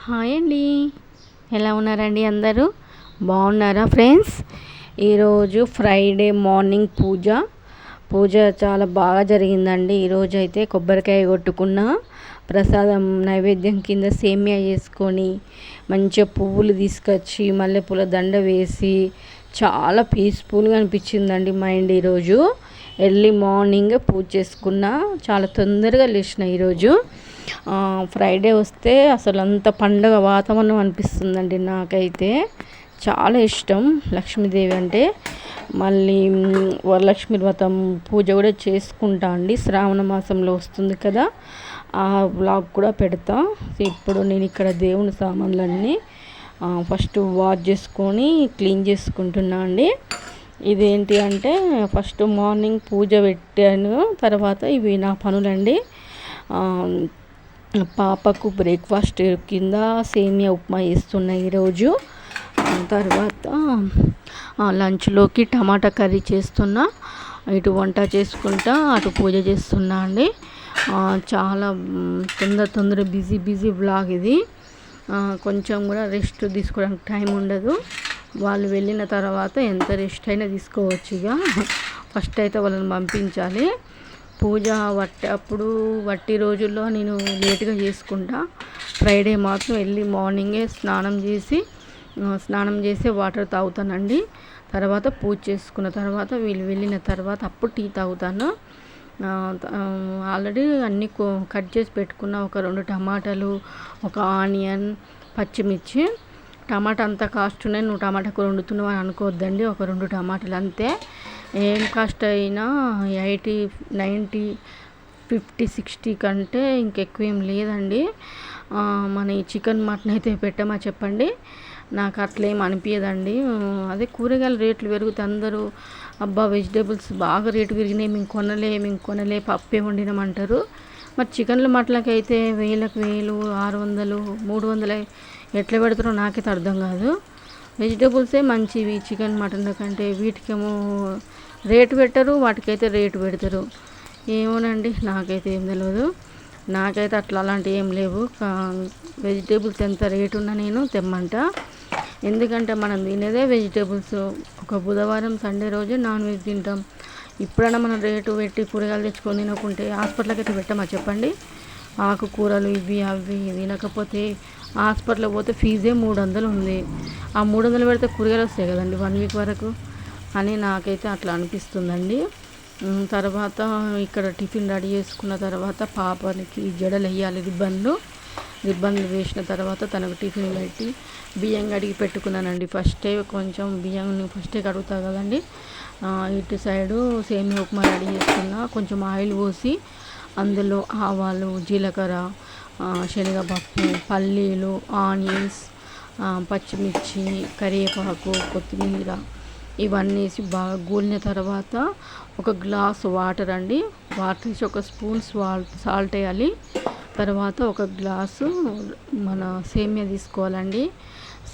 Hi అండి. ఎలా ఉన్నారండి అందరూ? బాగున్నారా ఫ్రెండ్స్? ఈరోజు ఫ్రైడే మార్నింగ్ పూజ చాలా బాగా జరిగిందండి. ఈరోజు అయితే కొబ్బరికాయ కొట్టుకున్న, ప్రసాదం నైవేద్యం కింద సేమియా చేసుకొని, మంచిగా పువ్వులు తీసుకొచ్చి మల్లెపూల దండ వేసి చాలా పీస్ఫుల్గా అనిపించిందండి మైండ్. ఈరోజు ఎర్లీ మార్నింగ్ పూజ చేసుకున్న, చాలా తొందరగా లేచిన ఈరోజు. ఫ్రైడే వస్తే అసలు అంత పండగ వాతావరణం అనిపిస్తుందండి. నాకైతే చాలా ఇష్టం లక్ష్మీదేవి అంటే. మళ్ళీ వరలక్ష్మి వ్రతం పూజ కూడా చేసుకుంటా అండి. శ్రావణ మాసంలో వస్తుంది కదా, ఆ వ్లాగ్ కూడా పెడతా. ఇప్పుడు నేను ఇక్కడ దేవుని సామాన్లన్నీ ఫస్ట్ వాష్ చేసుకొని క్లీన్ చేసుకుంటున్నా అండి. ఇదేంటి అంటే ఫస్ట్ మార్నింగ్ పూజ పెట్టాను, తర్వాత ఇవి నా పనులండి. పాపకు బ్రేక్ఫాస్ట్ కింద సేమియా ఉప్మా వేస్తున్నా ఈరోజు. తర్వాత లంచ్లోకి టమాటా కర్రీ చేస్తున్నా. ఇటు వంట చేసుకుంటా అటు పూజ చేస్తున్నా అండి. చాలా తొందర బిజీ వ్లాగ్ ఇది. కొంచెం కూడా రెస్ట్ తీసుకోవడానికి టైం ఉండదు. వాళ్ళు వెళ్ళిన తర్వాత ఎంత రెస్ట్ అయినా తీసుకోవచ్చు. ఇక ఫస్ట్ అయితే వాళ్ళని పంపించాలి. పూజ వట్టి రోజుల్లో నేను లేట్గా చేసుకుంటా. ఫ్రైడే మాత్రం ఎర్లీ మార్నింగే స్నానం చేసి వాటర్ తాగుతానండి. తర్వాత పూజ చేసుకున్న తర్వాత వీళ్ళు వెళ్ళిన తర్వాత అప్పుడు టీ తాగుతాను. ఆల్రెడీ అన్నీ కట్ చేసి పెట్టుకున్న, ఒక 2 టమాటాలు, ఒక ఆనియన్, పచ్చిమిర్చి. టమాటా అంత కాస్ట్ ఉన్నాయి, నువ్వు టమాటా కూర వండుతున్నావు అని అనుకోవద్దండి. ఒక 2 టమాటాలు అంతే. ఏం కాస్ట్ అయినా 80, 90, 50, 60 కంటే ఇంకెక్కువ ఏం లేదండి. మన ఈ చికెన్ మటన్ అయితే పెట్టమా చెప్పండి, నాకు అట్లేం అనిపించదండి. అదే కూరగాయల రేట్లు పెరిగితే అందరూ అబ్బా వెజిటేబుల్స్ బాగా రేటు పెరిగినాయి, మేము కొనలే పప్పే వండినామంటారు. మరి చికెన్లు మటన్లకి అయితే 1000కి 1000, 600, 300 ఎట్లా పెడతారో నాకైతే అర్థం కాదు. వెజిటేబుల్సే మంచివి చికెన్ మటన్ల కంటే, వీటికేమో రేటు పెట్టరు, వాటికైతే రేటు పెడతారు. ఏమోనండి, నాకైతే ఏం తెలియదు. నాకైతే అలాంటివి ఏం లేవు. వెజిటేబుల్స్ ఎంత రేటు ఉన్నా నేను తెమ్మంట. ఎందుకంటే మనం తినేదే వెజిటేబుల్స్. ఒక బుధవారం సండే రోజు నాన్ వెజ్ తింటాం. ఇప్పుడైనా మనం రేటు పెట్టి కూరగాయలు తెచ్చుకొని తినకుంటే హాస్పిటల్కి అయితే పెట్టమా చెప్పండి. ఆకుకూరలు ఇవి అవి తినకపోతే హాస్పిటల్కి పోతే ఫీజే 300 ఉంది. ఆ 300 పెడితే కూరగాయలు వస్తాయి కదండి 1 వీక్ వరకు అని నాకైతే అట్లా అనిపిస్తుందండి. తర్వాత ఇక్కడ టిఫిన్ రెడీ చేసుకున్న తర్వాత పాపనికి జడలు వేయాలి. రిబ్బన్లు వేసిన తర్వాత తనకు టిఫిన్ పెట్టి బియ్యం కడిగి పెట్టుకున్నానండి. కొంచెం బియ్యం ఫస్టే కడుగుతా కదండి. ఇటు సైడు సేమియా ఉప్మా రెడీ చేసుకున్నా. కొంచెం ఆయిల్ పోసి అందులో ఆవాలు, జీలకర్ర, శనగపప్పు, పల్లీలు, ఆనియన్స్, పచ్చిమిర్చి, కరివేపాకు, కొత్తిమీర ఇవన్నీ వేసి బాగా గోలిన తర్వాత ఒక గ్లాసు వాటర్ అండి. వాటర్ వేసి ఒక స్పూన్ సాల్ట్ వేయాలి. తర్వాత ఒక గ్లాసు మన సేమియా తీసుకోవాలండి.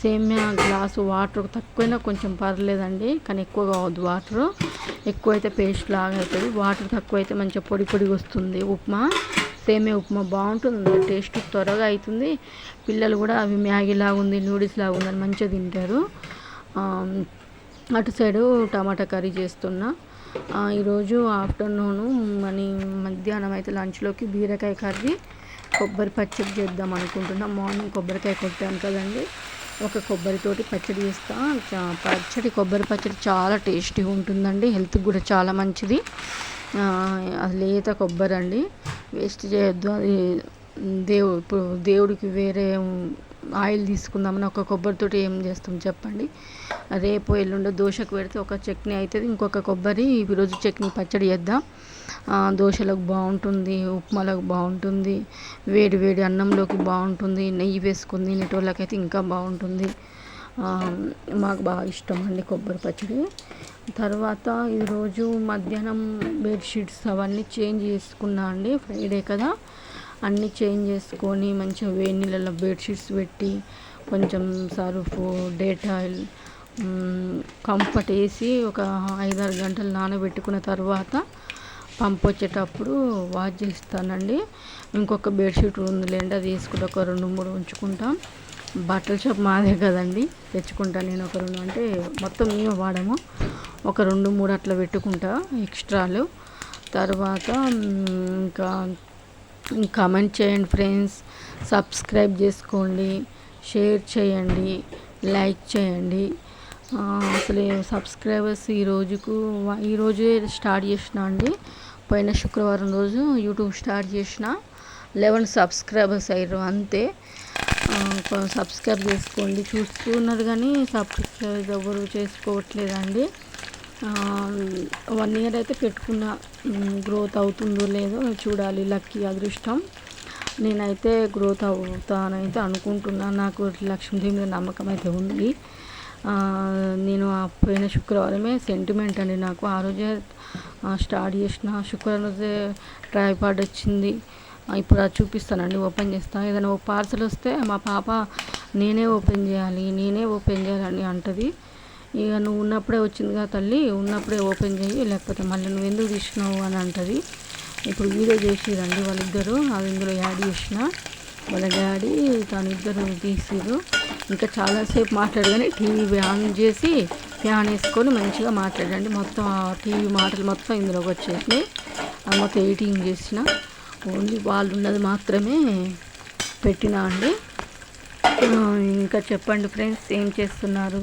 సేమియా గ్లాసు వాటర్ తక్కువైనా కొంచెం పర్లేదండి, కానీ ఎక్కువ కావద్దు. వాటర్ ఎక్కువైతే పేస్ట్ లాగా అవుతుంది, వాటర్ తక్కువైతే మంచిగా పొడిగా వస్తుంది ఉప్మా. సేమియా ఉప్మా బాగుంటుంది, టేస్ట్ త్వరగా అవుతుంది. పిల్లలు కూడా అవి మ్యాగీ లాగా ఉంది, నూడిల్స్ లాగా ఉందని మంచిగా తింటారు. అటు సైడు టమాటా కర్రీ చేస్తున్నా. ఈరోజు ఆఫ్టర్నూను మధ్యాహ్నం అయితే లంచ్లోకి బీరకాయ కర్రీ, కొబ్బరి పచ్చడి చేద్దాం అనుకుంటున్నా. మార్నింగ్ కొబ్బరికాయ కొట్టాను కదండి, ఒక కొబ్బరితోటి పచ్చడి చేస్తా. కొబ్బరి పచ్చడి చాలా టేస్టీగా ఉంటుందండి, హెల్త్కి కూడా చాలా మంచిది. అది లేత కొబ్బరి అండి, వేస్ట్ చేయొద్దు. అది ఇప్పుడు దేవుడికి వేరే ఆయిల్ తీసుకుందామని ఒక కొబ్బరితోటి ఏం చేస్తాం చెప్పండి. రేపు ఎల్లుండి దోశకు పెడితే ఒక చట్నీ అవుతుంది, ఇంకొక కొబ్బరి ఈరోజు చట్నీ పచ్చడి చేద్దాం. దోశలకు బాగుంటుంది, ఉప్మాలకు బాగుంటుంది, వేడి అన్నంలోకి బాగుంటుంది. నెయ్యి వేసుకొని తినేటోళ్ళకైతే ఇంకా బాగుంటుంది. మాకు బాగా ఇష్టం అండి కొబ్బరి పచ్చడి. తర్వాత ఈరోజు మధ్యాహ్నం బెడ్షీట్స్ అవన్నీ చేంజ్ చేసుకున్నా అండి. ఫ్రైడే కదా, అన్నీ చేంజ్ చేసుకొని మంచిగా వేడి నీళ్ళలో బెడ్షీట్స్ పెట్టి కొంచెం సర్ఫ్, డేటాయిల్, కంఫర్ట్ వేసి ఒక 5-6 గంటలు నానబెట్టుకున్న తర్వాత పంపు వచ్చేటప్పుడు వాష్ చేస్తానండి. ఇంకొక బెడ్షీట్ ఉందిలేండి, అది వేసుకుంటే ఒక 2-3 ఉంచుకుంటాం. బట్టల షాప్ మాదే కదండి, తెచ్చుకుంటా నేను ఒక 2, అంటే మొత్తం మేము వాడము, ఒక 2-3 అట్లా పెట్టుకుంటా ఎక్స్ట్రాలు. తర్వాత ఇంకా కామెంట్ చేయండి ఫ్రెండ్స్, సబ్స్క్రైబ్ చేసుకోండి, షేర్ చేయండి, లైక్ చేయండి. అసలు సబ్స్క్రైబర్స్ ఈరోజే స్టార్ట్ చేసిన అండి. పోయిన శుక్రవారం రోజు యూట్యూబ్ స్టార్ట్ చేసిన, 11 సబ్స్క్రైబర్స్ అయ్యారు అంతే. సబ్స్క్రైబ్ చేసుకోండి. చూస్తున్నారు కానీ సబ్స్క్రైబ్ ఎవరు చేసుకోవట్లేదండి. 1 ఇయర్ అయితే పెట్టుకున్నా, గ్రోత్ అవుతుందో లేదో చూడాలి, లక్కీ అదృష్టం. నేనైతే గ్రోత్ అవుతానైతే అనుకుంటున్నాను, నాకు లక్ష్మీదేవి మీద నమ్మకం అయితే ఉంది. నేను పోయిన శుక్రవారమే సెంటిమెంట్ అండి నాకు, ఆ రోజే స్టార్ట్ చేసిన. శుక్రవారం రోజే ట్రైపాడ్ వచ్చింది, ఇప్పుడు అది చూపిస్తానండి, ఓపెన్ చేస్తాను. ఏదైనా ఒక పార్సల్ వస్తే మా పాప నేనే ఓపెన్ చేయాలని అంటది. ఇక నువ్వు ఉన్నప్పుడే వచ్చిందిగా తల్లి, ఉన్నప్పుడే ఓపెన్ చేయి, లేకపోతే మళ్ళీ నువ్వు ఎందుకు తీసినావు అని అంటది. ఇప్పుడు వీడియో చేసిరండి వాళ్ళిద్దరు, అది ఇందులో యాడ్ చేసిన, వాళ్ళ డాడీ తను ఇద్దరు తీసిరు. ఇంకా చాలాసేపు మాట్లాడు కానీ టీవీ ఆన్ చేసి ఫ్యాన్ వేసుకొని మంచిగా మాట్లాడండి. మొత్తం ఆ టీవీ మాటలు మొత్తం ఇందులోకి వచ్చేసినాయి. అది మొత్తం ఎడిటింగ్ చేసిన, ఓన్లీ వాళ్ళు ఉన్నది మాత్రమే పెట్టినా అండి. ఇంకా చెప్పండి ఫ్రెండ్స్, ఏం చేస్తున్నారు?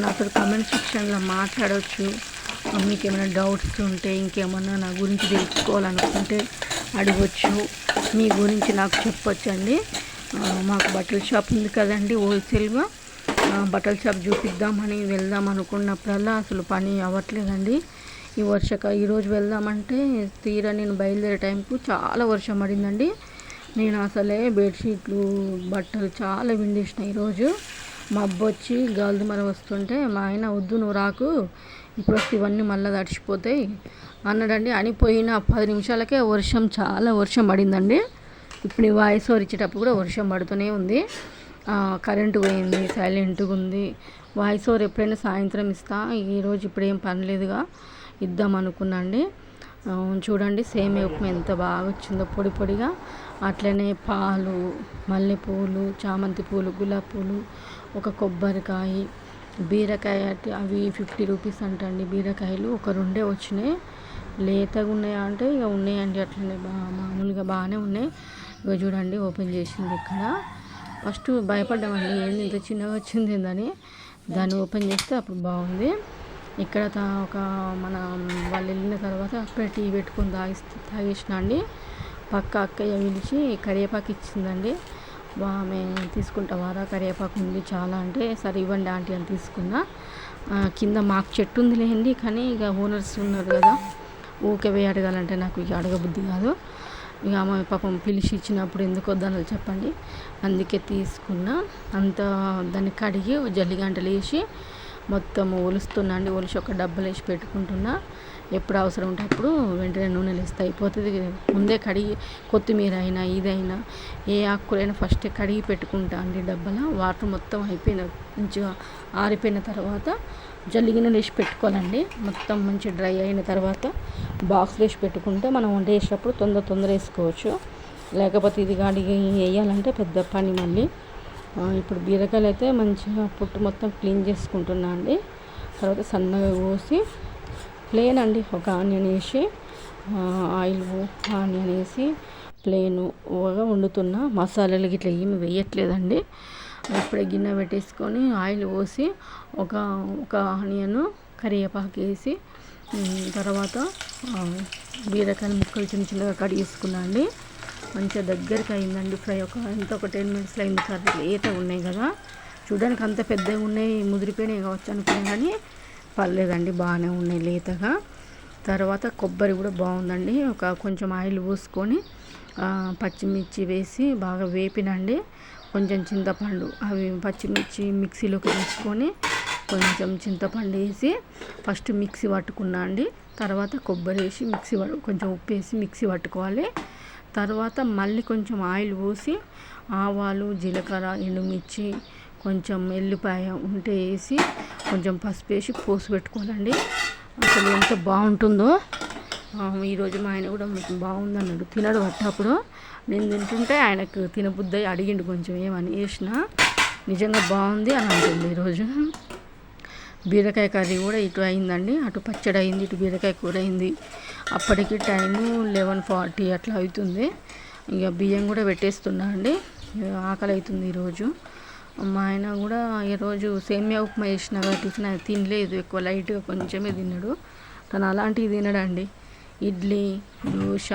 నాతో కామెంట్ సెక్షన్లో మాట్లాడవచ్చు. మీకు ఏమైనా డౌట్స్ ఉంటే, ఇంకేమన్నా నా గురించి తెలుసుకోవాలనుకుంటే అడగవచ్చు, మీ గురించి నాకు చెప్పొచ్చు అండి. మాకు బట్టల షాప్ ఉంది కదండి, హోల్సేల్గా బట్టల షాప్ చూపిద్దామని వెళ్దాం అనుకున్నప్పుడల్లా అసలు పని అవ్వట్లేదండి. ఈరోజు వెళ్దామంటే తీరా నేను బయలుదేరే టైంకు చాలా వర్షం పడిందండి. నేను అసలే బెడ్షీట్లు బట్టలు చాలా విండేసిన. ఈరోజు మబ్బు వచ్చి గాలిదుమర వస్తుంటే మా ఆయన, వద్దు నువ్వు రాకు, ఇప్పుడు వస్తే ఇవన్నీ మళ్ళీ తడిచిపోతాయి అన్నాడండి. అనిపోయిన 10 నిమిషాలకే చాలా వర్షం పడిందండి. ఇప్పుడు వాయిస్ ఓవర్ ఇచ్చేటప్పుడు కూడా వర్షం పడుతూనే ఉంది. కరెంటు పోయింది, సైలెంట్గా ఉంది. వాయిస్ ఓవర్ ఎప్పుడైనా సాయంత్రం ఇస్తా, ఈరోజు ఇప్పుడు ఏం పని లేదుగా ఇద్దాం అనుకున్నా అండి. చూడండి సేమియా ఉప్మా ఎంత బాగా వచ్చిందో, పొడి పొడిగా. అట్లనే పాలు, మల్లెపూలు, చామంతి పూలు, గులాబీ పూలు, ఒక కొబ్బరికాయ, బీరకాయ, అవి 50 రూపీస్ అంటండి బీరకాయలు. ఒక 2 వచ్చినాయి. లేతగా ఉన్నాయా అంటే ఇక ఉన్నాయండి, అట్లనే మామూలుగా బాగానే ఉన్నాయి. ఇక చూడండి ఓపెన్ చేసింది ఇక్కడ. ఫస్ట్ భయపడ్డామండి, ఏంది ఇంత చిన్నగా వచ్చింది ఏందని. దాన్ని ఓపెన్ చేస్తే అప్పుడు బాగుంది. ఇక్కడ మన వాళ్ళు వెళ్ళిన తర్వాత అప్పుడే టీ పెట్టుకొని తాగేసిన అండి. పక్క అక్కయ్య పిలిచి కరివేపాకు ఇచ్చిందండి. ఆమె తీసుకుంటావారా, కరివేపాకు ఉంది చాలా అంటే, సరే ఇవ్వండి ఆంటీ అని తీసుకున్నా. కింద మాకు చెట్టు ఉంది లేండి, కానీ ఇక ఓనర్స్ ఉన్నారు కదా, ఊకే పోయి అడగాలంటే నాకు ఇక అడగబుద్ధి కాదు. ఇక ఆమె పాపం పిలిచి ఇచ్చినప్పుడు ఎందుకు వద్దన్నది చెప్పండి, అందుకే తీసుకున్నా. దాన్ని కడిగి జల్లిగంటలు వేసి మొత్తం ఒలుస్తున్నా అండి. ఒలిసి ఒక డబ్బాలు వేసి పెట్టుకుంటున్నా. ఎప్పుడు అవసరం ఉంటే అప్పుడు వెంటనే నూనెలు వేస్తే అయిపోతుంది. ముందే కడిగి, కొత్తిమీర అయినా ఇదైనా ఏ ఆకుకూరైనా ఫస్ట్ కడిగి పెట్టుకుంటా అండి డబ్బాలో. వాటర్ మొత్తం మంచిగా ఆరిపోయిన తర్వాత జల్లిగిన్నెలు వేసి పెట్టుకోవాలండి. మొత్తం మంచి డ్రై అయిన తర్వాత బాక్స్లో వేసి పెట్టుకుంటే మనం వంట చేసేటప్పుడు తొందర వేసుకోవచ్చు. లేకపోతే ఇది గాడికి వేయాలంటే పెద్ద పని మళ్ళీ. ఇప్పుడు బీరకాయలు అయితే మంచిగా పుట్టు మొత్తం క్లీన్ చేసుకుంటున్నా అండి. తర్వాత సన్నగా కోసి ప్లేన్ అండి, ఒక ఆనియన్ వేసి, ఆనియన్ వేసి ప్లేన్గా వండుతున్నా. మసాలాలు గిట్లా ఏమి వేయట్లేదండి. ఇప్పుడే గిన్నె పెట్టేసుకొని ఆయిల్ పోసి ఒక ఆనియన్, కరివేపాకు వేసి, తర్వాత బీరకాయలు ముక్కలు చిన్నగా కడిగేసుకున్నా అండి. మంచిగా దగ్గరికి అయిందండి ఫ్రై. ఒక 10 మినిట్స్లో అయింది. కర్రీ లేత ఉన్నాయి కదా, చూడడానికి అంత పెద్దగా ఉన్నాయి, ముదిరిపోయినాయి కావచ్చు అనుకున్నాను, కానీ పర్లేదండి బాగానే ఉన్నాయి లేతగా. తర్వాత కొబ్బరి కూడా బాగుందండి. కొంచెం ఆయిల్ పోసుకొని పచ్చిమిర్చి వేసి బాగా వేపినండి. కొంచెం చింతపండు, అవి పచ్చిమిర్చి మిక్సీలోకి తీసుకొని కొంచెం చింతపండు వేసి ఫస్ట్ మిక్సీ పట్టుకున్నా అండి. తర్వాత కొబ్బరి వేసి కొంచెం ఉప్పు వేసి మిక్సీ పట్టుకోవాలి. తర్వాత మళ్ళీ కొంచెం ఆయిల్ పోసి ఆవాలు, జీలకర్ర, ఎండుమిర్చి, కొంచెం ఎల్లిపాయ ఉంటే వేసి కొంచెం పసుపు వేసి పోసి పెట్టుకోవాలండి. అసలు ఎంత బాగుంటుందో ఈరోజు మా ఆయన కూడా బాగుందన్నాడు, తినడు అప్పుడు నేను తింటుంటే ఆయనకు తినబుద్ధి అడిగిండు కొంచెం ఏమని వేసిన, నిజంగా బాగుంది అని అంటుంది. ఈరోజు బీరకాయ కర్రీ కూడా ఇటు అయిందండి, అటు పచ్చడి అయింది, ఇటు బీరకాయ కూర అయింది. అప్పటికి టైము 11:40 అట్లా అవుతుంది. ఇక బియ్యం కూడా పెట్టేస్తున్నా అండి, ఆకలి అవుతుంది ఈరోజు. మా ఆయన కూడా ఈరోజు సేమియా ఉప్మా వేసిన టిఫిన్ ఆయన తినలేదు, ఎక్కువ లైట్గా కొంచెమే తిన్నాడు. తను అలాంటివి తినడండి, ఇడ్లీ, దోశ,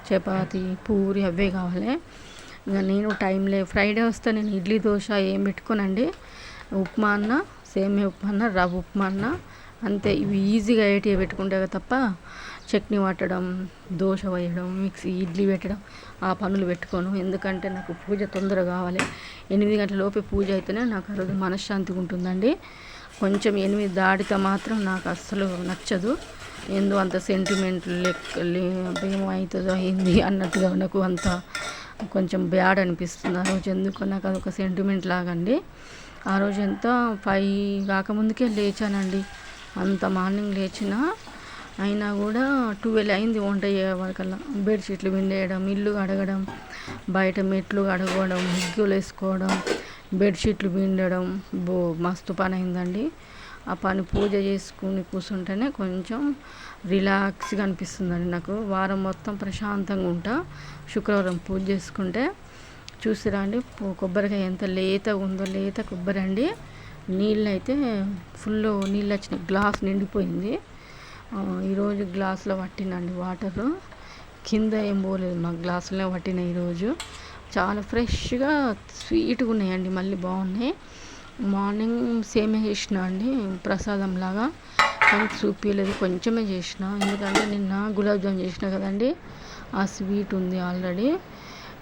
చపాతి, పూరి అవే కావాలి. ఇంకా నేను ఫ్రైడే వస్తే నేను ఇడ్లీ దోశ ఏం పెట్టుకోనండి, ఉప్మా అన్న, సేమియా ఉప్మా అన్న, రవ్వ ఉప్మా అన్న అంతే. ఇవి ఈజీగా అయ్యేటివి పెట్టుకుంటే తప్ప చట్నీ పట్టడం, దోశ వేయడం, ఇడ్లీ పెట్టడం ఆ పనులు పెట్టుకోను. ఎందుకంటే నాకు పూజ తొందరగా కావాలి. 8 గంటల లోపే పూజ అయితేనే నాకు ఆ రోజు మనశ్శాంతిగా ఉంటుందండి. కొంచెం 8 దాటితే మాత్రం నాకు అస్సలు నచ్చదు. ఏందో అంత సెంటిమెంట్ ఏమవుతుందో ఏంది అన్నట్టుగా నాకు అంత కొంచెం బ్యాడ్ అనిపిస్తుంది ఆ రోజు. ఎందుకో నాకు అదొక సెంటిమెంట్ లాగండి. ఆ రోజు ఎంత 5 కాకముందుకే లేచానండి, అంత మార్నింగ్ లేచిన అయినా కూడా 12 అయింది వంట చేయవరకల్లా. బెడ్షీట్లు విండేయడం, ఇల్లు కడగడం, బయట మెట్లు కడగడం, ముగ్గులు వేసుకోవడం, బెడ్షీట్లు విండడం, మస్తు పని అయిందండి. ఆ పని పూజ చేసుకుని కూర్చుంటేనే కొంచెం రిలాక్స్గా అనిపిస్తుందండి నాకు. వారం మొత్తం ప్రశాంతంగా ఉంటా. శుక్రవారం పూజ చేసుకుంటే చూసిరా అండి, కొబ్బరికాయ ఎంత లేతగా ఉందో, లేత కొబ్బరి అండి. నీళ్ళు అయితే ఫుల్ నీళ్ళు వచ్చినాయి, గ్లాస్ నిండిపోయింది. ఈరోజు గ్లాసులో పట్టినండి వాటరు, కింద ఏం పోలేదు, మా గ్లాసులోనే పట్టినాయి. ఈరోజు చాలా ఫ్రెష్గా స్వీట్గా ఉన్నాయండి, మళ్ళీ బాగున్నాయి. మార్నింగ్ సేమియా చేసిన అండి ప్రసాదం లాగా, కానీ చూపించలేదు, కొంచెమే చేసిన. ఎందుకంటే నిన్న గులాబ్ జామ్ చేసిన కదండి, ఆ స్వీట్ ఉంది ఆల్రెడీ.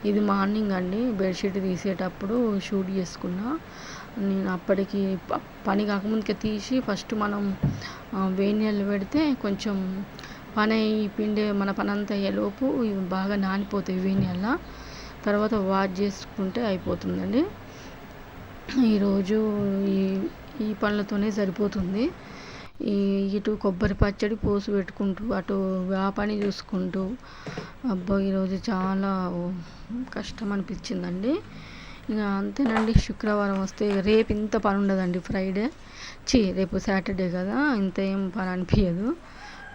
ఇది మార్నింగ్ అండి, బెడ్షీట్ తీసేటప్పుడు షూట్ చేసుకున్నా. నేను అప్పటికి పని కాకముందుకే తీసి ఫస్ట్ మనం వేడి నీళ్ళు పెడితే కొంచెం పని పిండే మన పని అంతా అయ్యేలోపు ఇవి బాగా నానిపోతాయి వేడి నీళ్ళ. తర్వాత వాష్ చేసుకుంటే అయిపోతుందండి. ఈరోజు ఈ పనులతోనే సరిపోతుంది. ఇటు కొబ్బరి పచ్చడి పోసి పెట్టుకుంటూ, అటు ఆ పని చూసుకుంటూ, అబ్బా ఈరోజు చాలా కష్టం అనిపించిందండి. ఇక అంతేనండి. శుక్రవారం వస్తే రేపు ఇంత పని ఉండదండి, రేపు సాటర్డే కదా, ఇంత ఏం పని అనిపించదు.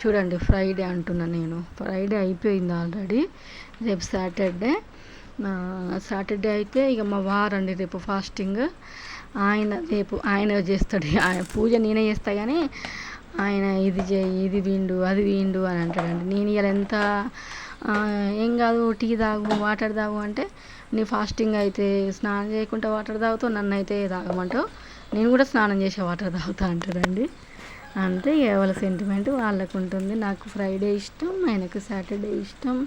చూడండి, ఫ్రైడే అంటున్నా నేను, ఫ్రైడే అయిపోయింది ఆల్రెడీ, రేపు సాటర్డే అయితే ఇక మా వారండి రేపు ఫాస్టింగ్. రేపు ఆయన చేస్తాడు, ఆయన పూజ నేనే చేస్తా, కానీ ఆయన ఇది చేయి, ఇది విండు, అది విండు అని అంటాడండి. నేను ఇలా ఎంత ఏం కాదు, టీ తాగు, వాటర్ తాగు అంటే, నీ ఫాస్టింగ్ అయితే స్నానం చేయకుండా వాటర్ తాగుతావు, నన్ను అయితే తాగమంటావు, నేను కూడా స్నానం చేసే వాటర్ తాగుతా అంటాడండి. అంతే, ఎవరి సెంటిమెంట్ వాళ్ళకు ఉంటుంది. నాకు ఫ్రైడే ఇష్టం, ఆయనకు సాటర్డే ఇష్టం,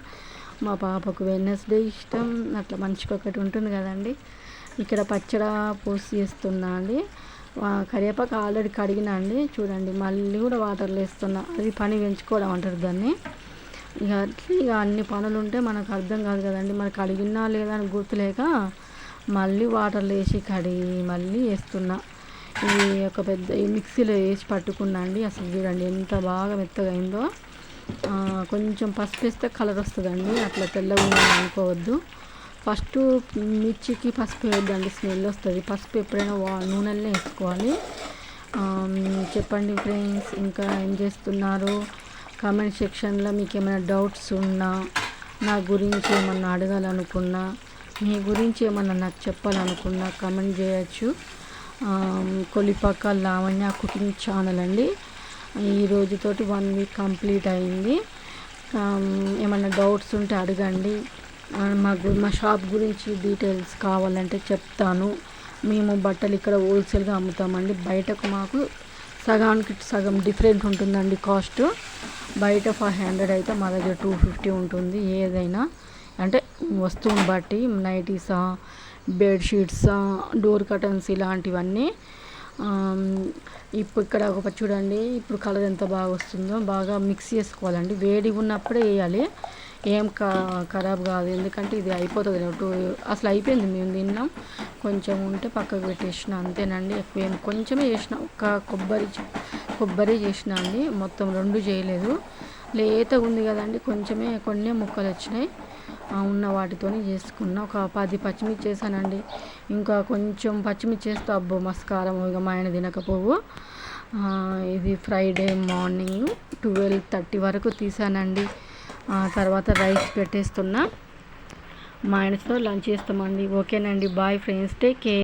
మా పాపకు వెడ్నెస్డే ఇష్టం. అట్లా మనిషికి ఒకటి ఉంటుంది కదండి. ఇక్కడ పచ్చడి పోసి చేస్తున్నా అండి. కరివేపాకు ఆల్రెడీ కడిగినా అండి, చూడండి మళ్ళీ కూడా వాటర్లో వేస్తున్నా. అది పని పెంచుకోవడం అంటారు దాన్ని. ఇక అన్ని పనులు ఉంటే మనకు అర్థం కాదు కదండి, మరి కడిగినా లేదా అని గుర్తులేక మళ్ళీ వాటర్లో వేసి కడిగి మళ్ళీ వేస్తున్నా. ఇది ఒక పెద్ద మిక్సీలో వేసి పట్టుకున్నా అండి. అసలు చూడండి ఎంత బాగా మెత్తగా అయిందో. కొంచెం పసుపు వేస్తే కలర్ వస్తుందండి, అట్లా తెల్లగా ఉందని అనుకోవద్దు. ఫస్ట్ మిర్చికి పసుపు వేయద్దండి, స్మెల్ వస్తుంది. పసుపు ఎప్పుడైనా నూనెలనే వేసుకోవాలి. చెప్పండి ఫ్రెండ్స్, ఇంకా ఏం చేస్తున్నారు? కామెంట్ సెక్షన్లో మీకు ఏమైనా డౌట్స్ ఉన్నా, నా గురించి ఏమన్నా అడగాలనుకున్నా, మీ గురించి ఏమన్నా నాకు చెప్పాలనుకున్నా కామెంట్ చేయొచ్చు. కొలిపాక లావణ్య కుకింగ్ ఛానల్ అండి. ఈ రోజుతోటి 1 వీక్ కంప్లీట్ అయింది. ఏమన్నా డౌట్స్ ఉంటే అడగండి. మా షాప్ గురించి డీటెయిల్స్ కావాలంటే చెప్తాను. మేము బట్టలు ఇక్కడ హోల్సేల్గా అమ్ముతామండి. బయటకు మాకు సగానికి సగం డిఫరెంట్ ఉంటుందండి కాస్ట్. బయట 500 అయితే మా దగ్గర 250 ఉంటుంది. ఏదైనా అంటే వస్తువుని బట్టి, నైటీసా, బెడ్షీట్సా, డోర్ కర్టన్స్ ఇలాంటివన్నీ. ఇప్పుడు ఇక్కడ ఒక చూడండి, ఇప్పుడు కలర్ ఎంత బాగా వస్తుందో. బాగా మిక్స్ చేసుకోవాలండి, వేడిగా ఉన్నప్పుడే వేయాలి, ఏం ఖరాబ్ కాదు. ఎందుకంటే ఇది అయిపోతుంది, అసలు అయిపోయింది, మేము తిన్నాం. కొంచెం ఉంటే పక్కకు పెట్టేసిన, అంతేనండి. ఎక్కువ ఏం కొంచెమే చేసిన, ఒక్క కొబ్బరి చేసిన అండి, మొత్తం 2 చేయలేదు. లేతగా ఉంది కదండి, కొన్ని ముక్కలు వచ్చినాయి. ఉన్న వాటితో చేసుకున్న ఒక 10 పచ్చిమిర్చి వేసానండి. ఇంకా కొంచెం పచ్చిమిర్చి వేస్తే అబ్బో మస్తు కారం, ఇక మా ఆయన తినకపోవు. ఇది ఫ్రైడే మార్నింగ్ 12:30 వరకు తీసానండి. తర్వాత రైస్ పెట్టేస్తున్నా, మా ఆయనతో లంచ్ చేస్తామండి. ఓకేనండి, బాయ్ ఫ్రెండ్స్, టేక్ కేర్.